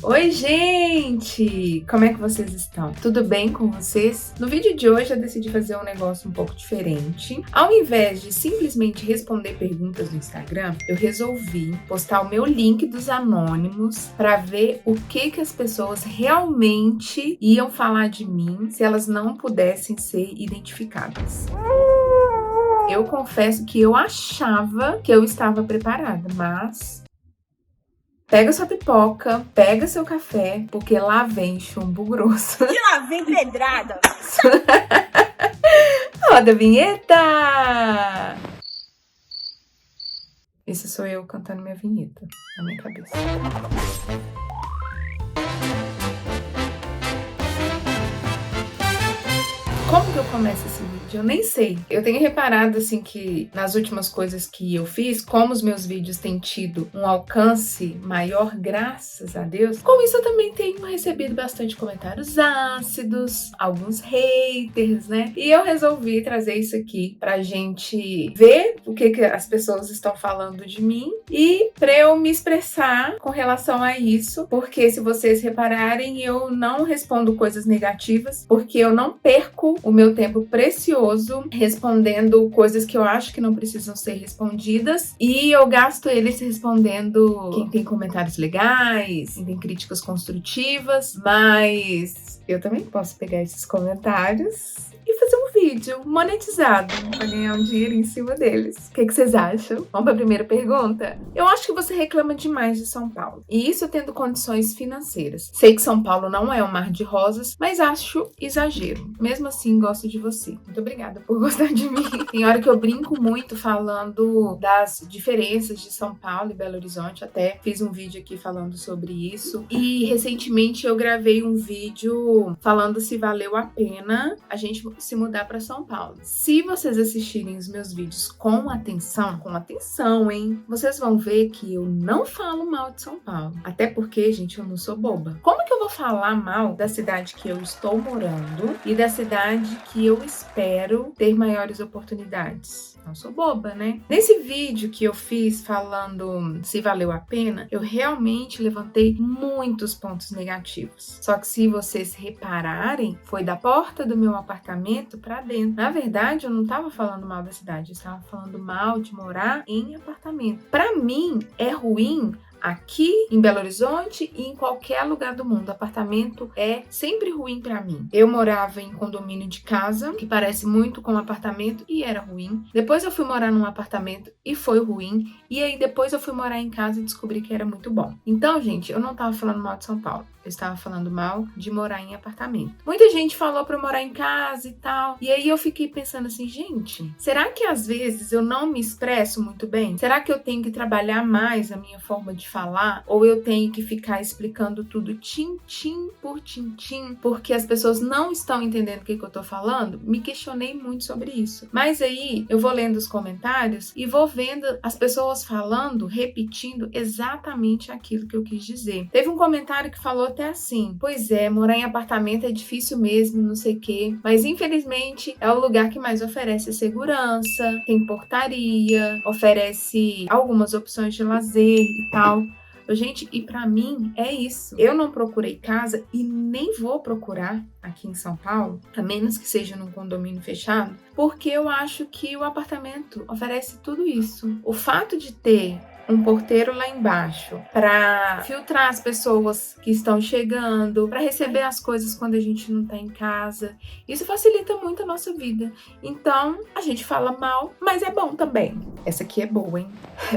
Oi, gente! Como é que vocês estão? Tudo bem com vocês? No vídeo de hoje eu decidi fazer um negócio um pouco diferente. Ao invés de simplesmente responder perguntas no Instagram, eu resolvi postar o meu link dos anônimos para ver o que as pessoas realmente iam falar de mim se elas não pudessem ser identificadas. Eu confesso que eu achava que eu estava preparada, mas pega sua pipoca, pega seu café, porque lá vem chumbo grosso. E lá vem pedrada. Roda a vinheta! Isso sou eu cantando minha vinheta na minha cabeça. Como que eu começo esse vídeo? Eu nem sei. Eu tenho reparado, assim, que nas últimas coisas que eu fiz, como os meus vídeos têm tido um alcance maior, graças a Deus, com isso eu também tenho recebido bastante comentários ácidos, alguns haters, né? E eu resolvi trazer isso aqui pra gente ver o que as pessoas estão falando de mim e pra eu me expressar com relação a isso, porque se vocês repararem, eu não respondo coisas negativas, porque eu não perco o meu tempo precioso respondendo coisas que eu acho que não precisam ser respondidas e eu gasto eles respondendo quem tem comentários legais, quem tem críticas construtivas, mas eu também posso pegar esses comentários e fazer um vídeo monetizado para ganhar um dinheiro em cima deles. O que vocês acham? Vamos para a primeira pergunta? Eu acho que você reclama demais de São Paulo, e isso tendo condições financeiras. Sei que São Paulo não é um mar de rosas, mas acho exagero. Mesmo assim, gosto de você. Muito obrigada por gostar de mim. Tem hora que eu brinco muito falando das diferenças de São Paulo e Belo Horizonte, até fiz um vídeo aqui falando sobre isso. E recentemente eu gravei um vídeo falando se valeu a pena a gente se mudar para São Paulo. Se vocês assistirem os meus vídeos com atenção, hein? Vocês vão ver que eu não falo mal de São Paulo. Até porque, gente, eu não sou boba. Como que eu vou falar mal da cidade que eu estou morando e da cidade que eu espero ter maiores oportunidades? Não sou boba, né? Nesse vídeo que eu fiz falando se valeu a pena, eu realmente levantei muitos pontos negativos. Só que se vocês repararem, foi da porta do meu apartamento para dentro. Na verdade, eu não estava falando mal da cidade, eu estava falando mal de morar em apartamento. Para mim, é ruim aqui em Belo Horizonte e em qualquer lugar do mundo. Apartamento é sempre ruim pra mim. Eu morava em condomínio de casa, que parece muito com um apartamento, e era ruim. Depois eu fui morar num apartamento e foi ruim. E aí depois eu fui morar em casa e descobri que era muito bom. Então, gente, eu não tava falando mal de São Paulo. Eu estava falando mal de morar em apartamento. Muita gente falou pra eu morar em casa e tal. E aí eu fiquei pensando assim, gente, será que às vezes eu não me expresso muito bem? Será que eu tenho que trabalhar mais a minha forma de falar? Ou eu tenho que ficar explicando tudo tintim por tintim, porque as pessoas não estão entendendo o que eu tô falando? Me questionei muito sobre isso. Mas aí eu vou lendo os comentários e vou vendo as pessoas falando, repetindo exatamente aquilo que eu quis dizer. Teve um comentário que falou até assim: pois é, morar em apartamento é difícil mesmo, não sei o quê, mas infelizmente é o lugar que mais oferece segurança, tem portaria, oferece algumas opções de lazer e tal. Gente, e pra mim é isso. Eu não procurei casa e nem vou procurar aqui em São Paulo, a menos que seja num condomínio fechado, porque eu acho que o apartamento oferece tudo isso. O fato de ter um porteiro lá embaixo para filtrar as pessoas que estão chegando, para receber as coisas quando a gente não tá em casa, isso facilita muito a nossa vida. Então, a gente fala mal, mas é bom também. Essa aqui é boa, hein?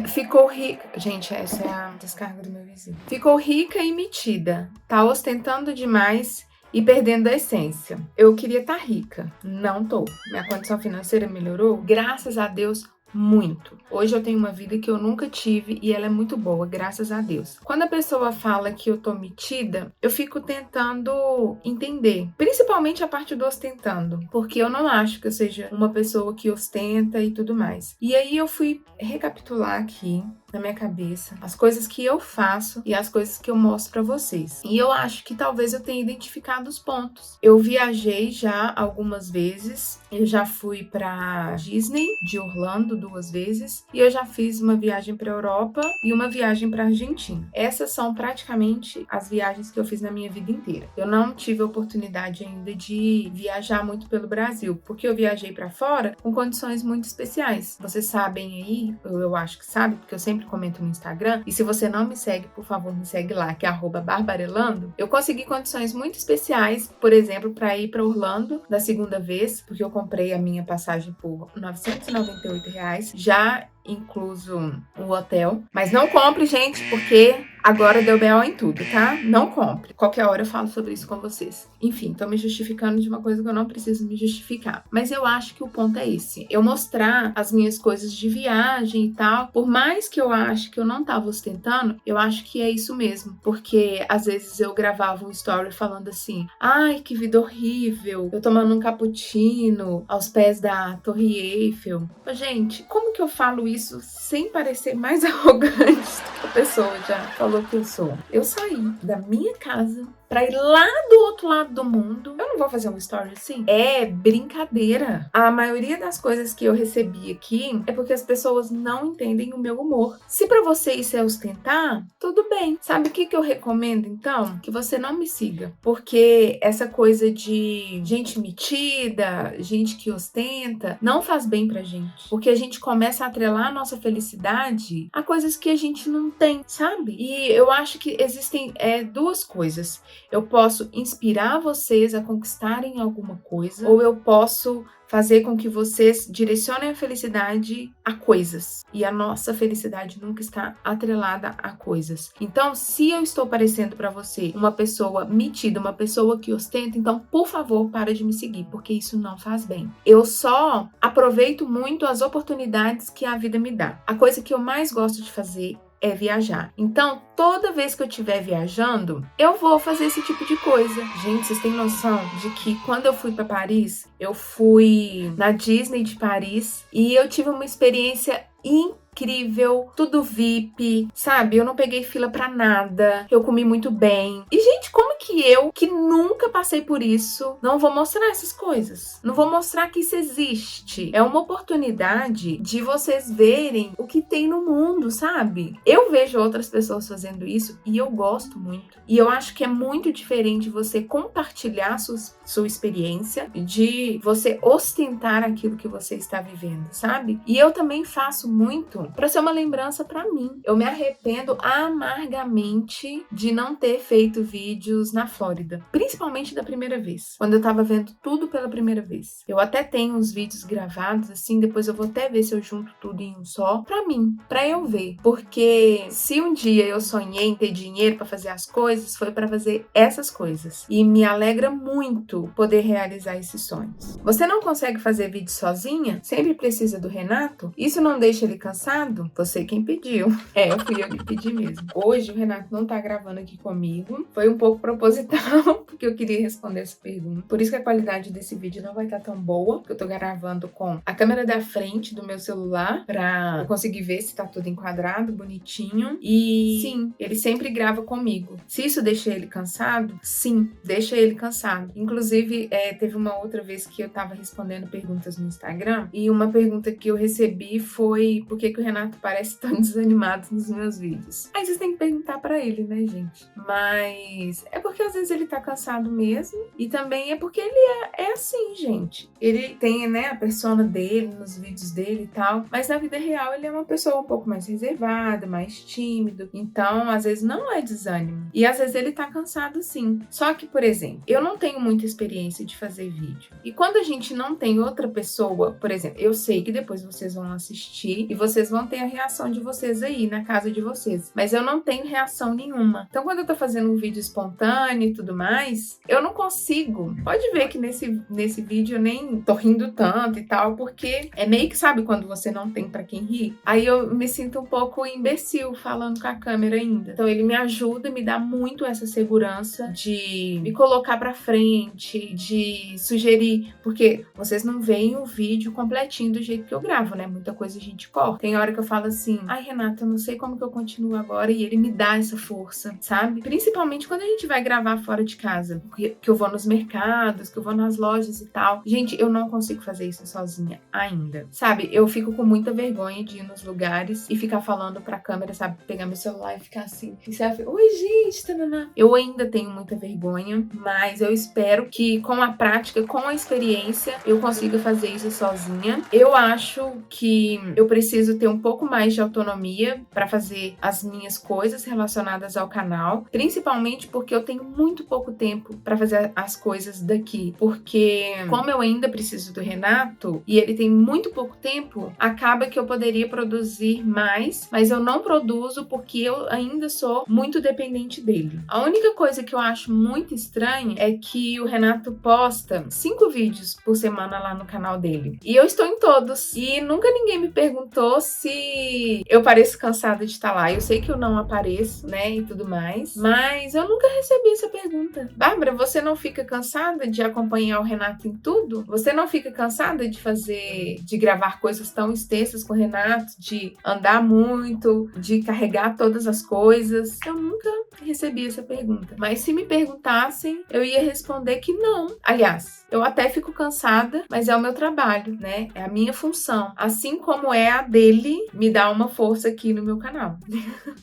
Ficou rica. Gente, essa é a descarga do meu vizinho. Ficou rica e metida. Tá ostentando demais e perdendo a essência. Eu queria estar rica. Não tô. Minha condição financeira melhorou? Graças a Deus, muito. Hoje eu tenho uma vida que eu nunca tive e ela é muito boa, graças a Deus. Quando a pessoa fala que eu tô metida, eu fico tentando entender, principalmente a parte do ostentando, porque eu não acho que eu seja uma pessoa que ostenta e tudo mais. E aí eu fui recapitular aqui na minha cabeça, as coisas que eu faço e as coisas que eu mostro pra vocês. E eu acho que talvez eu tenha identificado os pontos. Eu viajei já algumas vezes, eu já fui pra Disney de Orlando 2 vezes e eu já fiz uma viagem pra Europa e uma viagem pra Argentina. Essas são praticamente as viagens que eu fiz na minha vida inteira. Eu não tive a oportunidade ainda de viajar muito pelo Brasil, porque eu viajei pra fora com condições muito especiais. Vocês sabem aí, eu acho que sabe, porque eu sempre comento no Instagram, e se você não me segue, por favor, me segue lá, que é @barbarelando. Eu consegui condições muito especiais, por exemplo, para ir para Orlando da segunda vez, porque eu comprei a minha passagem por R$ 998, já incluso o hotel. Mas não compre, gente, porque agora deu BO em tudo, tá? Não compre. Qualquer hora eu falo sobre isso com vocês. Enfim, tô me justificando de uma coisa que eu não preciso me justificar. Mas eu acho que o ponto é esse. Eu mostrar as minhas coisas de viagem e tal, por mais que eu ache que eu não tava ostentando, eu acho que é isso mesmo. Porque às vezes eu gravava um story falando assim: ai, que vida horrível, eu tomando um cappuccino aos pés da Torre Eiffel. Gente, como que eu falo isso sem parecer mais arrogante do que a pessoa já falou que eu sou? Eu saí da minha casa pra ir lá do outro lado do mundo. Eu não vou fazer um story assim. É brincadeira. A maioria das coisas que eu recebi aqui é porque as pessoas não entendem o meu humor. Se pra você isso é ostentar, tudo bem. Sabe o que eu recomendo, então? Que você não me siga. Porque essa coisa de gente metida, gente que ostenta, não faz bem pra gente. Porque a gente começa a atrelar a nossa felicidade a coisas que a gente não tem, sabe? E eu acho que existem duas coisas. Eu posso inspirar vocês a conquistarem alguma coisa, ou eu posso fazer com que vocês direcionem a felicidade a coisas. E a nossa felicidade nunca está atrelada a coisas. Então, se eu estou parecendo para você uma pessoa metida, uma pessoa que ostenta, então, por favor, para de me seguir, porque isso não faz bem. Eu só aproveito muito as oportunidades que a vida me dá. A coisa que eu mais gosto de fazer é viajar. Então, toda vez que eu estiver viajando, eu vou fazer esse tipo de coisa. Gente, vocês têm noção de que quando eu fui para Paris, eu fui na Disney de Paris e eu tive uma experiência incrível, tudo VIP, sabe? Eu não peguei fila pra nada, eu comi muito bem. E, gente, como que eu, que nunca passei por isso, não vou mostrar essas coisas? Não vou mostrar que isso existe. É uma oportunidade de vocês verem o que tem no mundo, sabe? Eu vejo outras pessoas fazendo isso e eu gosto muito. E eu acho que é muito diferente você compartilhar sua experiência de você ostentar aquilo que você está vivendo, sabe? E eu também faço muito para ser uma lembrança para mim. Eu me arrependo amargamente de não ter feito vídeos na Flórida, principalmente da primeira vez, quando eu tava vendo tudo pela primeira vez. Eu até tenho uns vídeos gravados assim, depois eu vou até ver se eu junto tudo em um só, para mim, para eu ver, porque se um dia eu sonhei em ter dinheiro para fazer as coisas, foi para fazer essas coisas. E me alegra muito poder realizar esses sonhos. Você não consegue fazer vídeo sozinha? Sempre precisa do Renato? Isso não deixa ele cansado? Você quem pediu. Fui eu que pedi mesmo. Hoje o Renato não tá gravando aqui comigo. Foi um pouco proposital, porque eu queria responder essa pergunta. Por isso que a qualidade desse vídeo não vai estar tão boa, porque eu tô gravando com a câmera da frente do meu celular, pra eu conseguir ver se tá tudo enquadrado, bonitinho. E sim, ele sempre grava comigo. Se isso deixa ele cansado, sim, deixa ele cansado. Inclusive, teve uma outra vez que eu tava respondendo perguntas no Instagram, e uma pergunta que eu recebi foi: por que o Renato parece tão desanimado nos meus vídeos? Aí vocês têm que perguntar pra ele, né, gente? Mas é porque às vezes ele tá cansado mesmo, e também é porque ele é assim, gente. Ele tem, né, a persona dele nos vídeos dele e tal, mas na vida real ele é uma pessoa um pouco mais reservada, mais tímido. Então, às vezes não é desânimo. E às vezes ele tá cansado sim. Só que, por exemplo, eu não tenho muita experiência de fazer vídeo. E quando a gente não tem outra pessoa, por exemplo, eu sei que depois vocês vão assistir e vocês vão ter a reação de vocês aí na casa de vocês, mas eu não tenho reação nenhuma. Então, quando eu tô fazendo um vídeo espontâneo, silicone e tudo mais, eu não consigo. Pode ver que nesse vídeo eu nem tô rindo tanto e tal, porque é meio que, sabe, quando você não tem pra quem rir? Aí eu me sinto um pouco imbecil falando com a câmera ainda. Então ele me ajuda, me dá muito essa segurança de me colocar pra frente, de sugerir, porque vocês não veem o vídeo completinho do jeito que eu gravo, né? Muita coisa a gente corta. Tem hora que eu falo assim, ai Renata, eu não sei como que eu continuo agora, e ele me dá essa força, sabe? Principalmente quando a gente vai gravar fora de casa, que eu vou nos mercados, que eu vou nas lojas e tal. Gente, eu não consigo fazer isso sozinha ainda, sabe? Eu fico com muita vergonha de ir nos lugares e ficar falando pra câmera, sabe? Pegar meu celular e ficar assim, e você oi gente, tanana. Eu ainda tenho muita vergonha, mas eu espero que com a prática, com a experiência, eu consiga fazer isso sozinha. Eu acho que eu preciso ter um pouco mais de autonomia para fazer as minhas coisas relacionadas ao canal, principalmente porque eu tenho muito pouco tempo para fazer as coisas daqui, porque como eu ainda preciso do Renato e ele tem muito pouco tempo, acaba que eu poderia produzir mais, mas eu não produzo porque eu ainda sou muito dependente dele. A única coisa que eu acho muito estranha é que o Renato posta 5 vídeos por semana lá no canal dele. E eu estou em todos. E nunca ninguém me perguntou se eu pareço cansada de estar lá. Eu sei que eu não apareço, né, e tudo mais, mas eu nunca recebi essa pergunta. Bárbara, você não fica cansada de acompanhar o Renato em tudo? Você não fica cansada de gravar coisas tão extensas com o Renato, de andar muito, de carregar todas as coisas? Eu nunca recebi essa pergunta. Mas se me perguntassem, eu ia responder que não. Aliás, eu até fico cansada, mas é o meu trabalho, né? É a minha função. Assim como é a dele, me dá uma força aqui no meu canal.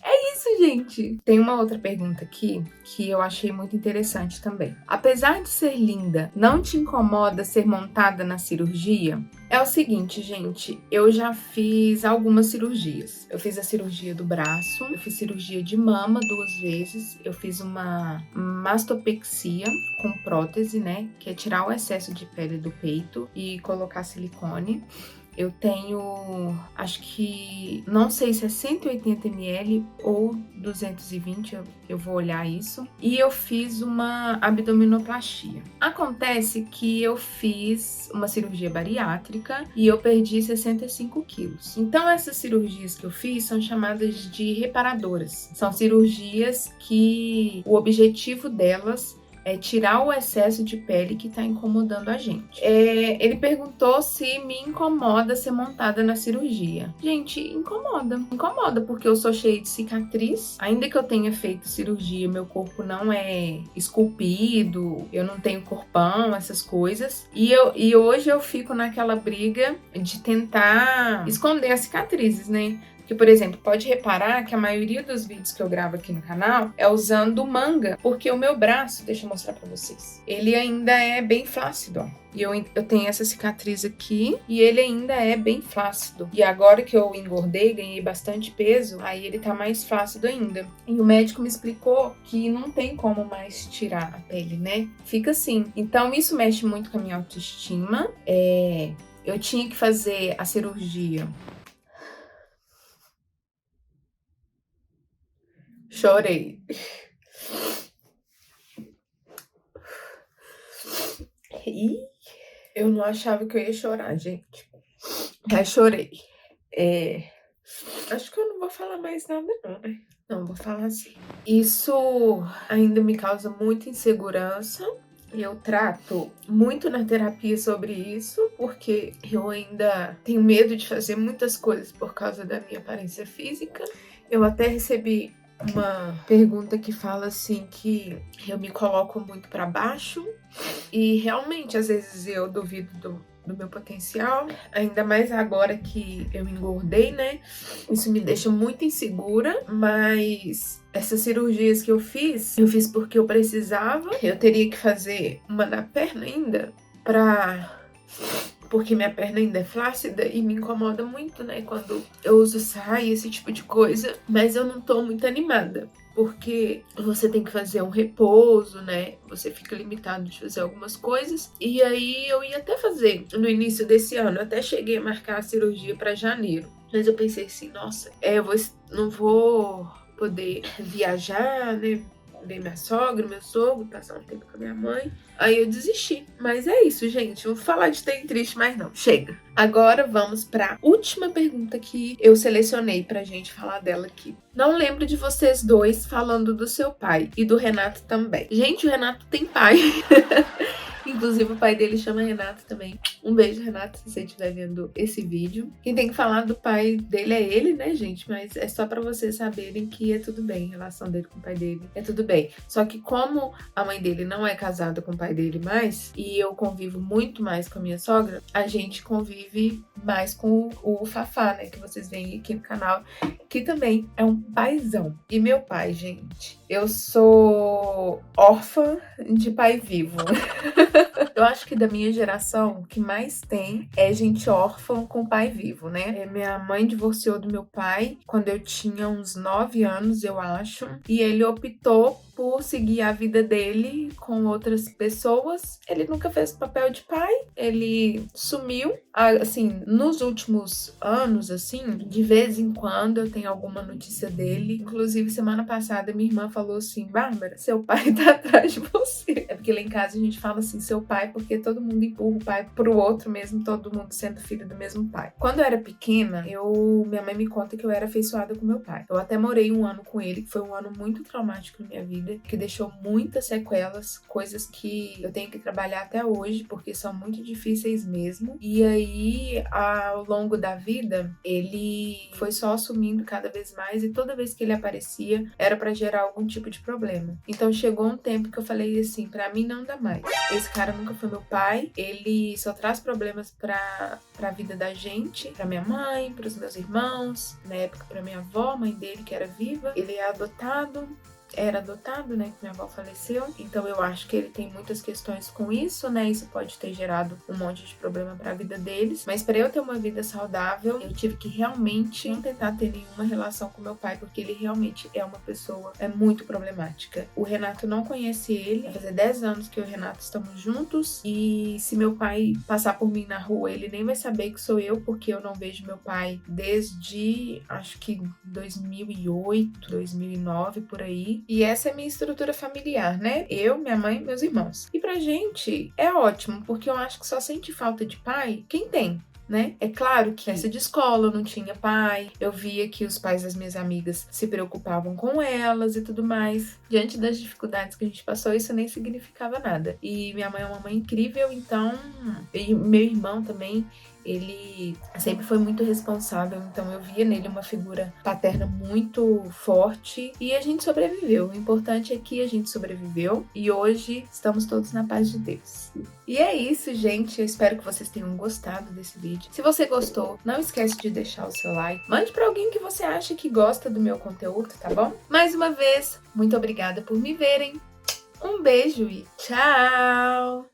É isso, gente. Tem uma outra pergunta aqui que eu achei muito interessante também. Apesar de ser linda, não te incomoda ser montada na cirurgia? É o seguinte, gente, eu já fiz algumas cirurgias. Eu fiz a cirurgia do braço, eu fiz cirurgia de mama 2 vezes, eu fiz uma mastopexia com prótese, né, que é tirar o excesso de pele do peito e colocar silicone. Eu tenho, acho que, não sei se é 180 ml ou 220, eu vou olhar isso. E eu fiz uma abdominoplastia. Acontece que eu fiz uma cirurgia bariátrica e eu perdi 65 quilos. Então, essas cirurgias que eu fiz são chamadas de reparadoras. São cirurgias que o objetivo delas é tirar o excesso de pele que tá incomodando a gente. Ele perguntou se me incomoda ser montada na cirurgia. Gente, incomoda. Incomoda porque eu sou cheia de cicatriz. Ainda que eu tenha feito cirurgia, meu corpo não é esculpido, eu não tenho corpão, essas coisas. E hoje eu fico naquela briga de tentar esconder as cicatrizes, né? Que, por exemplo, pode reparar que a maioria dos vídeos que eu gravo aqui no canal é usando manga, porque o meu braço, deixa eu mostrar pra vocês, ele ainda é bem flácido, ó. E eu tenho essa cicatriz aqui e ele ainda é bem flácido. E agora que eu engordei, ganhei bastante peso, aí ele tá mais flácido ainda. E o médico me explicou que não tem como mais tirar a pele, né? Fica assim. Então isso mexe muito com a minha autoestima. Eu tinha que fazer a cirurgia. Chorei. Ih, eu não achava que eu ia chorar, gente. Mas chorei. Acho que eu não vou falar mais nada, não, né? Não, vou falar assim. Isso ainda me causa muita insegurança. Eu trato muito na terapia sobre isso, porque eu ainda tenho medo de fazer muitas coisas por causa da minha aparência física. Eu até recebi uma pergunta que fala assim que eu me coloco muito para baixo e realmente às vezes eu duvido do meu potencial, ainda mais agora que eu engordei, né? Isso me deixa muito insegura, mas essas cirurgias que eu fiz porque eu precisava. Eu teria que fazer uma da perna ainda porque minha perna ainda é flácida e me incomoda muito, né, quando eu uso saia, esse tipo de coisa. Mas eu não tô muito animada, porque você tem que fazer um repouso, né, você fica limitado de fazer algumas coisas. E aí eu ia até fazer no início desse ano, eu até cheguei a marcar a cirurgia para janeiro. Mas eu pensei assim, nossa, não vou poder viajar, né, ver minha sogra, meu sogro, passar um tempo com a minha mãe. Aí eu desisti. Mas é isso, gente. Não vou falar de trem triste mais não. Chega. Agora vamos para última pergunta que eu selecionei pra gente falar dela aqui. Não lembro de vocês dois falando do seu pai e do Renato também. Gente, o Renato tem pai. Inclusive o pai dele chama Renato também. Um beijo, Renato, se você estiver vendo esse vídeo. Quem tem que falar do pai dele é ele, né, gente? Mas é só pra vocês saberem que é tudo bem. A relação dele com o pai dele é tudo bem. Só que como a mãe dele não é casada com o pai dele mais, e eu convivo muito mais com a minha sogra, a gente convive mais com o Fafá, né? Que vocês veem aqui no canal, que também é um paizão. E meu pai, gente, eu sou órfã de pai vivo. Eu acho que da minha geração, o que mais tem é gente órfã com pai vivo, né? Minha mãe divorciou do meu pai quando eu tinha uns 9 anos, eu acho. E ele optou por seguir a vida dele com outras pessoas. Ele nunca fez papel de pai, ele sumiu. Assim, nos últimos anos, assim, de vez em quando eu tenho alguma notícia dele. Inclusive, semana passada, minha irmã falou assim: Bárbara, seu pai tá atrás de você. É porque lá em casa a gente fala assim, seu pai, porque todo mundo empurra o pai pro outro, mesmo todo mundo sendo filho do mesmo pai. Quando eu era pequena, minha mãe me conta que eu era afeiçoada com meu pai. Eu até morei um ano com ele, que foi um ano muito traumático na minha vida, que deixou muitas sequelas, coisas que eu tenho que trabalhar até hoje, porque são muito difíceis mesmo. E aí, ao longo da vida, ele foi só assumindo cada vez mais, e toda vez que ele aparecia, era pra gerar algum tipo de problema. Então chegou um tempo que eu falei assim, pra mim não dá mais. Esse cara nunca foi meu pai, ele só traz problemas pra vida da gente, pra minha mãe, pros meus irmãos, na época pra minha avó, mãe dele que era viva. Ele era adotado, né, que minha avó faleceu, então eu acho que ele tem muitas questões com isso, né, isso pode ter gerado um monte de problema pra vida deles, mas pra eu ter uma vida saudável, eu tive que realmente não tentar ter nenhuma relação com meu pai, porque ele realmente é uma pessoa muito problemática. O Renato não conhece ele, vai fazer 10 anos que eu e o Renato estamos juntos, e se meu pai passar por mim na rua, ele nem vai saber que sou eu, porque eu não vejo meu pai desde, acho que 2008, 2009, por aí. E essa é a minha estrutura familiar, né? Eu, minha mãe e meus irmãos. E pra gente é ótimo, porque eu acho que só sente falta de pai quem tem, né? É claro que essa de escola eu não tinha pai, eu via que os pais das minhas amigas se preocupavam com elas e tudo mais. Diante das dificuldades que a gente passou, isso nem significava nada. E minha mãe é uma mãe incrível, então... E meu irmão também, ele sempre foi muito responsável, então eu via nele uma figura paterna muito forte e a gente sobreviveu. O importante é que a gente sobreviveu e hoje estamos todos na paz de Deus. E é isso, gente. Eu espero que vocês tenham gostado desse vídeo. Se você gostou, não esquece de deixar o seu like. Mande para alguém que você acha que gosta do meu conteúdo, tá bom? Mais uma vez, muito obrigada por me verem. Um beijo e tchau!